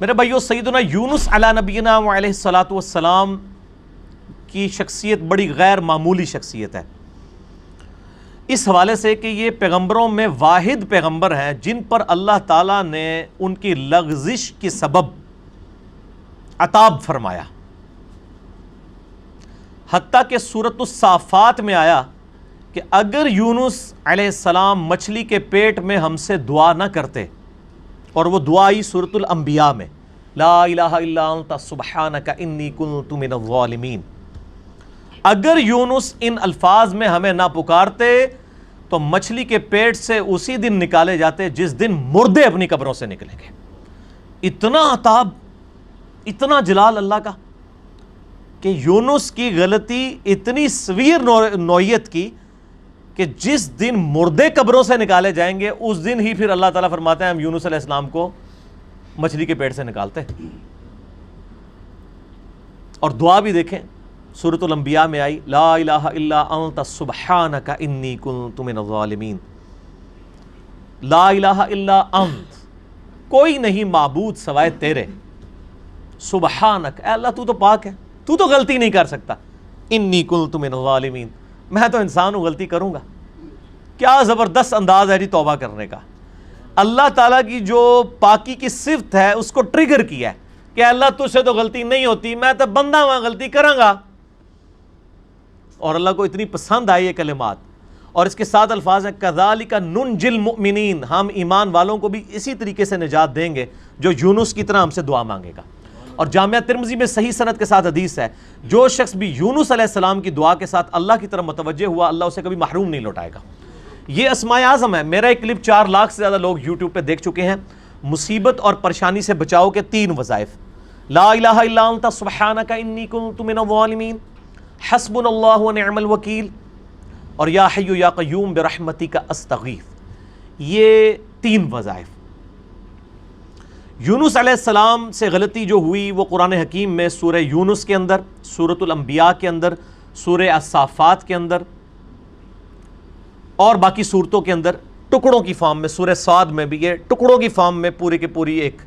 میرے بھائیو، سیدنا یونس علی نبینا علیہ الصلاۃ والسلام کی شخصیت بڑی غیر معمولی شخصیت ہے، اس حوالے سے کہ یہ پیغمبروں میں واحد پیغمبر ہیں جن پر اللہ تعالیٰ نے ان کی لغزش کے سبب عتاب فرمایا۔ حتیٰ کہ سورۃ الصافات میں آیا کہ اگر یونس علیہ السلام مچھلی کے پیٹ میں ہم سے دعا نہ کرتے، اور وہ دعا آئی سورۃ الانبیاء میں، لا الہ الا انت سبحانک انی کنت من الظالمین، اگر یونس ان الفاظ میں ہمیں نہ پکارتے تو مچھلی کے پیٹ سے اسی دن نکالے جاتے جس دن مردے اپنی قبروں سے نکلیں گے۔ اتنا عتاب، اتنا جلال اللہ کا کہ یونس کی غلطی اتنی سویر نوعیت کی کہ جس دن مردے قبروں سے نکالے جائیں گے اس دن ہی پھر اللہ تعالیٰ فرماتے ہیں ہم یونس علیہ السلام کو مچھلی کے پیٹ سے نکالتے ہیں۔ اور دعا بھی دیکھیں، سورۃ الانبیاء میں آئی، لا الہ الا انت سبحانک انی کنت من الظالمین، لا الہ الا انت، کوئی نہیں معبود سوائے تیرے، سبحانک، اے اللہ تو پاک ہے، تو غلطی نہیں کر سکتا، انی کنت من الظالمین، میں تو انسان ہوں، غلطی کروں گا۔ کیا زبردست انداز ہے جی توبہ کرنے کا۔ اللہ تعالیٰ کی جو پاکی کی صفت ہے اس کو ٹریگر کیا ہے کہ اللہ تجھ سے تو غلطی نہیں ہوتی، میں تو بندہ ہوں، غلطی کراں گا۔ اور اللہ کو اتنی پسند آئی یہ کلمات، اور اس کے ساتھ الفاظ ہیں کذالک ننجی المؤمنین، ہم ایمان والوں کو بھی اسی طریقے سے نجات دیں گے جو یونس کی طرح ہم سے دعا مانگے گا۔ اور جامعہ ترمذی میں صحیح سند کے ساتھ حدیث ہے، جو شخص بھی یونس علیہ السلام کی دعا کے ساتھ اللہ کی طرف متوجہ ہوا، اللہ اسے کبھی محروم نہیں لوٹائے گا۔ یہ اسماء اعظم ہے۔ میرا ایک کلپ 4 لاکھ سے زیادہ لوگ یوٹیوب پہ دیکھ چکے ہیں۔ مصیبت اور پریشانی سے بچاؤ کے 3 وظائف، لا الہ الا انت سبحانک انی کنت من الظالمین، حسبنا اللہ ونعم الوکیل، اور یا حی یا قیوم برحمتک استغیث۔ یہ 3 وظائف۔ یونس علیہ السلام سے غلطی جو ہوئی وہ قرآن حکیم میں سورہ یونس کے اندر، سورۃ الانبیاء کے اندر، سورہ الصافات کے اندر اور باقی صورتوں کے اندر ٹکڑوں کی فارم میں، سورہ صاد میں بھی یہ ٹکڑوں کی فارم میں پوری کی پوری ایک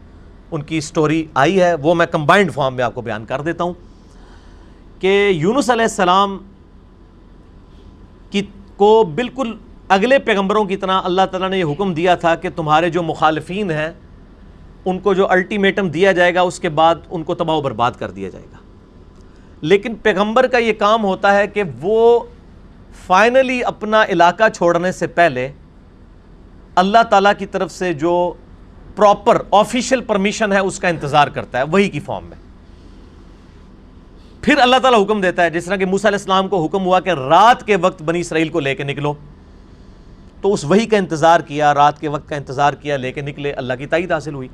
ان کی سٹوری آئی ہے، وہ میں کمبائنڈ فارم میں آپ کو بیان کر دیتا ہوں کہ یونس علیہ السلام کو بالکل اگلے پیغمبروں کی طرح اللہ تعالیٰ نے یہ حکم دیا تھا کہ تمہارے جو مخالفین ہیں ان کو جو الٹیمیٹم دیا جائے گا اس کے بعد ان کو تباہ و برباد کر دیا جائے گا۔ لیکن پیغمبر کا یہ کام ہوتا ہے کہ وہ فائنلی اپنا علاقہ چھوڑنے سے پہلے اللہ تعالیٰ کی طرف سے جو پراپر آفیشیل پرمیشن ہے اس کا انتظار کرتا ہے، وہی کی فارم میں۔ پھر اللہ تعالیٰ حکم دیتا ہے، جس طرح کہ موسیٰ علیہ السلام کو حکم ہوا کہ رات کے وقت بنی اسرائیل کو لے کے نکلو، تو اس وحی کا انتظار کیا، رات کے وقت کا انتظار کیا، لے کے نکلے، اللہ کی تائید حاصل ہوئی۔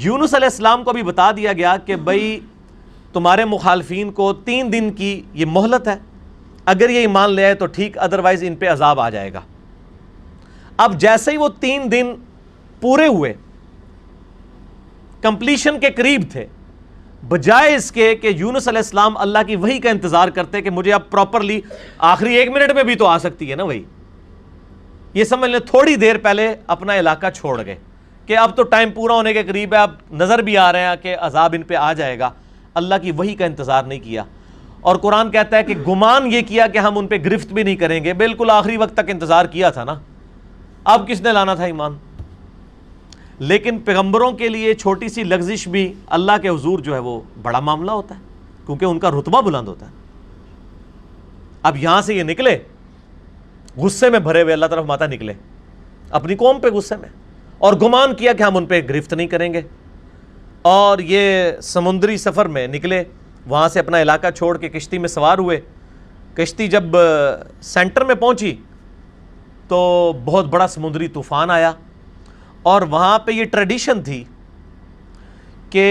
یونس علیہ السلام کو بھی بتا دیا گیا کہ بھئی تمہارے مخالفین کو 3 دن کی یہ مہلت ہے، اگر یہ ایمان لے آئے تو ٹھیک، ادروائز ان پہ عذاب آ جائے گا۔ اب جیسے ہی وہ 3 دن پورے ہوئے، کمپلیشن کے قریب تھے، بجائے اس کے کہ یونس علیہ السلام اللہ کی وحی کا انتظار کرتے کہ مجھے اب پراپرلی آخری 1 منٹ میں بھی تو آ سکتی ہے نا وحی، یہ سمجھ لیں تھوڑی دیر پہلے اپنا علاقہ چھوڑ گئے کہ اب تو ٹائم پورا ہونے کے قریب ہے، اب نظر بھی آ رہے ہیں کہ عذاب ان پہ آ جائے گا۔ اللہ کی وحی کا انتظار نہیں کیا، اور قرآن کہتا ہے کہ گمان یہ کیا کہ ہم ان پہ گرفت بھی نہیں کریں گے، بالکل آخری وقت تک انتظار کیا تھا نا، اب کس نے لانا تھا ایمان۔ لیکن پیغمبروں کے لیے چھوٹی سی لغزش بھی اللہ کے حضور جو ہے وہ بڑا معاملہ ہوتا ہے، کیونکہ ان کا رتبہ بلند ہوتا ہے۔ اب یہاں سے یہ نکلے غصے میں بھرے ہوئے، اللہ طرف ماتا نکلے اپنی قوم پہ غصے میں، اور گمان کیا کہ ہم ان پہ گرفت نہیں کریں گے، اور یہ سمندری سفر میں نکلے، وہاں سے اپنا علاقہ چھوڑ کے کشتی میں سوار ہوئے۔ کشتی جب سینٹر میں پہنچی تو بہت بڑا سمندری طوفان آیا، اور وہاں پہ یہ ٹریڈیشن تھی کہ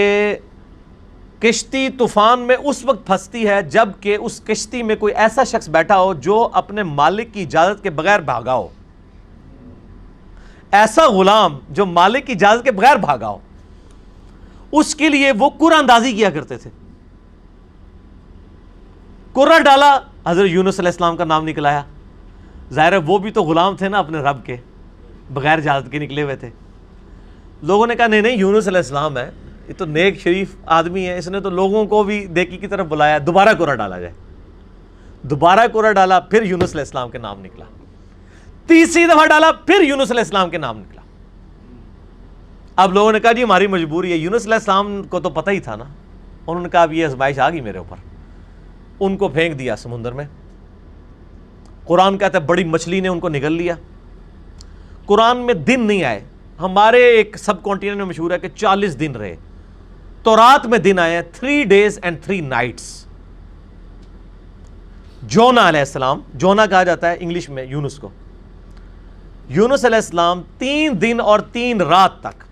کشتی طوفان میں اس وقت پھنستی ہے جب کہ اس کشتی میں کوئی ایسا شخص بیٹھا ہو جو اپنے مالک کی اجازت کے بغیر بھاگا ہو، ایسا غلام جو مالک کی اجازت کے بغیر بھاگا ہو، اس کے لیے وہ قرآن اندازی کیا کرتے تھے۔ قرآن ڈالا، حضرت یونس علیہ السلام کا نام نکلایا، ظاہر ہے وہ بھی تو غلام تھے نا اپنے رب کے، بغیر اجازت کے نکلے ہوئے تھے۔ لوگوں نے کہا نہیں نہیں یونس علیہ السلام ہے، یہ تو نیک شریف آدمی ہے, اس نے تو لوگوں کو بھی نیکی کی طرف بلایا, دوبارہ کوڑا ڈالا جائے. دوبارہ کوڑا ڈالا, پھر یونس علیہ السلام کے نام نکلا. تیسری دفعہ ڈالا, پھر یونس علیہ السلام کے نام نکلا. اب لوگوں نے کہا جی ہماری مجبوری ہے. یونس علیہ السلام کو تو پتہ ہی تھا نا, انہوں نے کہا اب یہ آزمائش آ گئی میرے اوپر. ان کو پھینک دیا سمندر میں. قرآن کہتا ہے بڑی مچھلی نے ان کو نگل لیا. قرآن میں دن نہیں آئے. ہمارے ایک سب کانٹیننٹ میں مشہور ہے کہ 40 دن رہے, تو رات میں دن آئے 3 days and 3 nights. جونا علیہ السلام, جونا کہا جاتا ہے انگلش میں یونس کو, یونس علیہ السلام 3 دن اور 3 رات تک,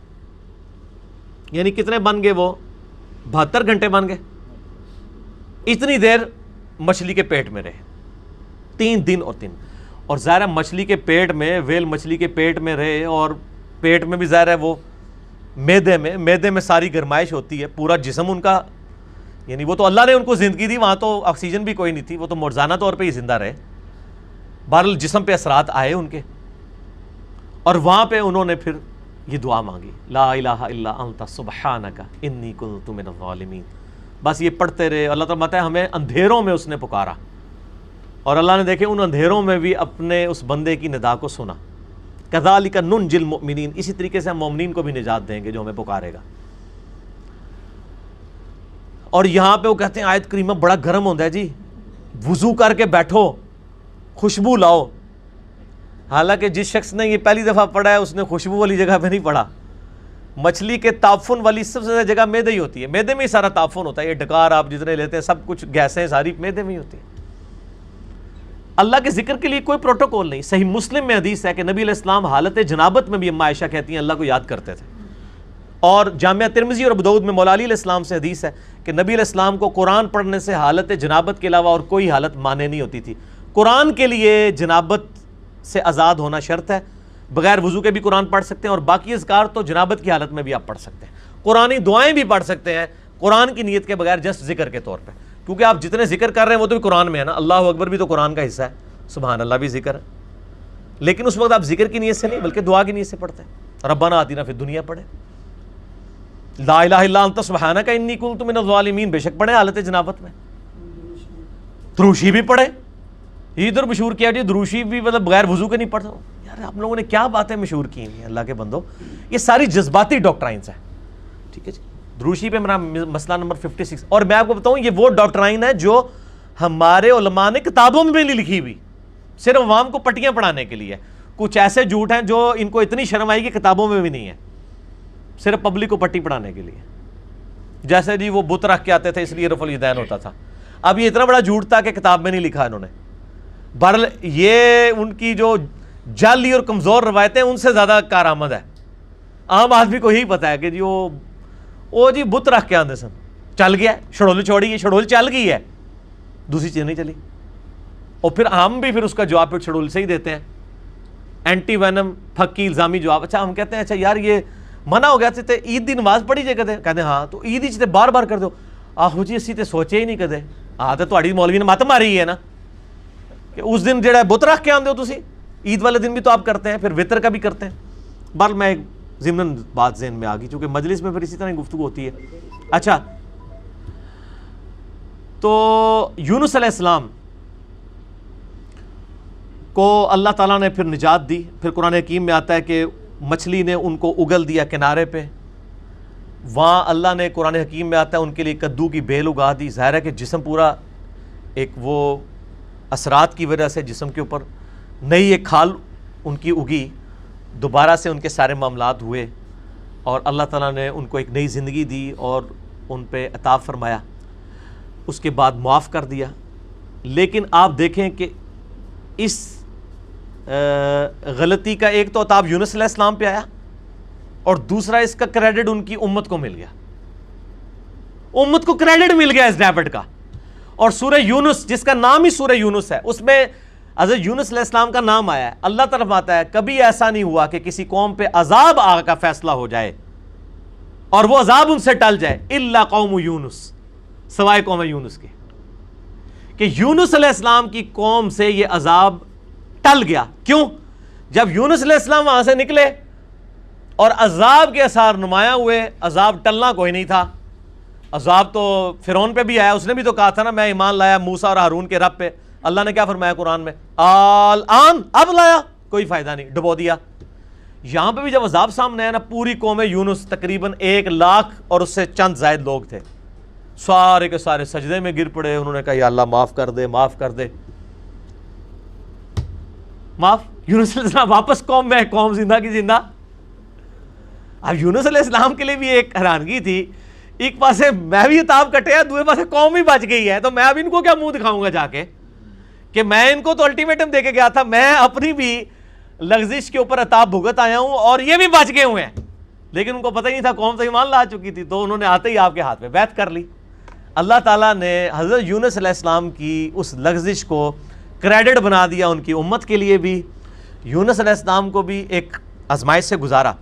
یعنی کتنے بن گئے وہ 72 گھنٹے بن گئے, اتنی دیر مچھلی کے پیٹ میں رہے, 3 دن اور 3. اور ظاہر مچھلی کے پیٹ میں, ویل مچھلی کے پیٹ میں رہے, اور پیٹ میں بھی ظاہر ہے وہ میدے میں ساری گرمائش ہوتی ہے, پورا جسم ان کا, یعنی وہ تو اللہ نے ان کو زندگی دی, وہاں تو آکسیجن بھی کوئی نہیں تھی, وہ تو موجزانہ طور پہ ہی زندہ رہے. بہرحال جسم پہ اثرات آئے ان کے, اور وہاں پہ انہوں نے پھر یہ دعا مانگی, لا الہ الا انت سبحانک انی کنت من الظالمین. بس یہ پڑھتے رہے. اللہ تعالیٰ بتایا ہمیں اندھیروں میں اس نے پکارا, اور اللہ نے دیکھے ان اندھیروں میں بھی اپنے اس بندے کی ندا کو سنا. کذالک ننجی المؤمنین, اسی طریقے سے ہم مومنین کو بھی نجات دیں گے جو ہمیں پکارے گا. اور یہاں پہ وہ کہتے ہیں آیت کریمہ بڑا گرم ہوتا ہے جی, وضو کر کے بیٹھو, خوشبو لاؤ. حالانکہ جس شخص نے یہ پہلی دفعہ پڑھا ہے اس نے خوشبو والی جگہ پہ نہیں پڑھا. مچھلی کے تعفن والی سب سے زیادہ جگہ میدے ہی ہوتی ہے, میدے میں ہی سارا تعفن ہوتا ہے. یہ ڈکار آپ جتنے لیتے ہیں سب کچھ گیسیں ساری میدے میں ہی ہوتی ہیں. اللہ کے ذکر کے لیے کوئی پروٹوکول نہیں. صحیح مسلم میں حدیث ہے کہ نبی علیہ السلام حالت جنابت میں بھی, اما عائشہ کہتی ہیں, اللہ کو یاد کرتے تھے. اور جامعہ ترمذی اور ابو داؤد میں مولا علی علیہ السلام سے حدیث ہے کہ نبی علیہ السلام کو قرآن پڑھنے سے حالت جنابت کے علاوہ اور کوئی حالت مانے نہیں ہوتی تھی. قرآن کے لیے جنابت سے آزاد ہونا شرط ہے, بغیر وضو کے بھی قرآن پڑھ سکتے ہیں, اور باقی اذکار تو جنابت کی حالت میں بھی آپ پڑھ سکتے ہیں. قرآنی دعائیں بھی پڑھ سکتے ہیں قرآن کی نیت کے بغیر, جسٹ ذکر کے طور پہ, کیونکہ آپ جتنے ذکر کر رہے ہیں وہ تو بھی قرآن میں ہے نا. اللہ اکبر بھی تو قرآن کا حصہ ہے, سبحان اللہ بھی ذکر ہے, لیکن اس وقت آپ ذکر کی نیت سے نہیں بلکہ دعا کی نیت سے پڑھتے ہیں. ربنا آتنا فی الدنیا پڑھے, لا الہ الا انت سبحانک انی کنت من الظالمین بے شک پڑھے حالت جنابت میں. دروشی بھی پڑھے, یہ ادھر مشہور کیا جی دروشی بھی مطلب بغیر وضو کے نہیں پڑھتا. یار آپ لوگوں نے کیا باتیں مشہور کی ہیں اللہ کے بندو, یہ ساری جذباتی ڈاکٹرائنس ہیں. ٹھیک ہے جی, دروشی پہ میرا مسئلہ نمبر 56. اور میں آپ کو بتاؤں یہ وہ ڈاکٹرائن ہے جو ہمارے علماء نے کتابوں میں بھی نہیں لکھی ہوئی, صرف عوام کو پٹیاں پڑھانے کے لیے. کچھ ایسے جھوٹ ہیں جو ان کو اتنی شرم آئی کہ کتابوں میں بھی نہیں ہے, صرف پبلک کو پٹی پڑھانے کے لیے. جیسے جی وہ بت رکھ کے آتے تھے اس لیے رفع الیدین ہوتا تھا. اب یہ اتنا بڑا جھوٹ تھا کہ کتاب میں نہیں لکھا انہوں نے. بہرحال یہ ان کی جو جعلی اور کمزور روایتیں ان سے زیادہ کارآمد ہے. عام آدمی کو یہی پتا ہے کہ جی وہ جی بت رکھ کے آتے سن, چل گیا, شڑول چھوڑی, شڑول چل گئی ہے, دوسری چیز نہیں چلی. اور پھر ہم بھی پھر اس کا جواب پھر شڑول سے ہی دیتے ہیں, اینٹی وینم پھکی الزامی جواب. اچھا ہم کہتے ہیں اچھا یار یہ منع ہو گیا تھے عید دی نماز پڑھی جائے کدے, کہتے ہیں ہاں تو عید ہی بار بار کر دو. آہو جی اسی تے سوچے ہی نہیں کدے, ہاں تو تہاڈی مولوی نے مت ماری ہے نا کہ اس دن جڑا بت رکھ کے آندے ہو تسی, عید والے دن بھی تو آپ کرتے ہیں, پھر وطر کا بھی کرتے ہیں. بہرحال میں ایک ضمن بات ذہن میں آ گئی چونکہ مجلس میں پھر اسی طرح گفتگو ہوتی ہے. اچھا تو یونس علیہ السلام کو اللہ تعالیٰ نے پھر نجات دی. پھر قرآن حکیم میں آتا ہے کہ مچھلی نے ان کو اگل دیا کنارے پہ. وہاں اللہ نے قرآن حکیم میں آتا ہے ان کے لیے کدو کی بیل اگا دی. ظاہر ہے کہ جسم پورا ایک وہ اثرات کی وجہ سے جسم کے اوپر نئی ایک کھال ان کی اگی, دوبارہ سے ان کے سارے معاملات ہوئے, اور اللہ تعالیٰ نے ان کو ایک نئی زندگی دی اور ان پہ عطا فرمایا. اس کے بعد معاف کر دیا. لیکن آپ دیکھیں کہ اس غلطی کا ایک تو عتاب یونس علیہ السلام پہ آیا, اور دوسرا اس کا کریڈٹ ان کی امت کو مل گیا. امت کو کریڈٹ مل گیا اس ڈیوڈ کا. اور سورہ یونس جس کا نام ہی سورہ یونس ہے, اس میں حضرت یونس علیہ السلام کا نام آیا ہے. اللہ طرف آتا ہے کبھی ایسا نہیں ہوا کہ کسی قوم پہ عذاب آ کا فیصلہ ہو جائے اور وہ عذاب ان سے ٹل جائے, الا قوم یونس, سوائے قوم یونس کے, کہ یونس علیہ السلام کی قوم سے یہ عذاب ٹل گیا. کیوں؟ جب یونس علیہ السلام وہاں سے نکلے اور عذاب کے اثار نمایاں ہوئے، عذاب ٹلنا کوئی نہیں تھا. عذاب تو فرعون پہ بھی آیا، اس نے بھی تو کہا تھا نا میں ایمان لایا موسیٰ اور ہارون کے رب پہ. اللہ نے کیا فرمایا قرآن میں؟ الآن، اب لایا، کوئی فائدہ نہیں، ڈبو دیا. یہاں پہ بھی جب عذاب سامنے آیا نا، پوری قوم یونس تقریباً 1,00,000 اور اس سے چند زائد لوگ تھے، سارے کے سارے سجدے میں گر پڑے. انہوں نے کہا یا اللہ معاف کر دے، معاف کر دے، معاف. یونس علیہ السلام واپس قوم میں، قوم زندہ کی زندہ. اب یونس علیہ السلام کے لیے بھی ایک حیرانگی تھی، ایک پاسے میں بھی عطاب کٹے، دوسرے پاسے قوم بھی بچ گئی ہے، تو میں اب ان کو کیا منہ دکھاؤں گا جا کے کہ میں ان کو تو الٹیمیٹم دے کے گیا تھا، میں اپنی بھی لغزش کے اوپر عطاب بھگت آیا ہوں اور یہ بھی بچ گئے ہوئے ہیں. لیکن ان کو پتہ ہی نہیں تھا، قوم تو ایمان لا چکی تھی، تو انہوں نے آتے ہی آپ کے ہاتھ میں بیعت کر لی. اللہ تعالیٰ نے حضرت یونس علیہ السلام کی اس لغزش کو کریڈٹ بنا دیا ان کی امت کے لیے بھی. یونس علیہ السلام کو بھی ایک آزمائش سے گزارا.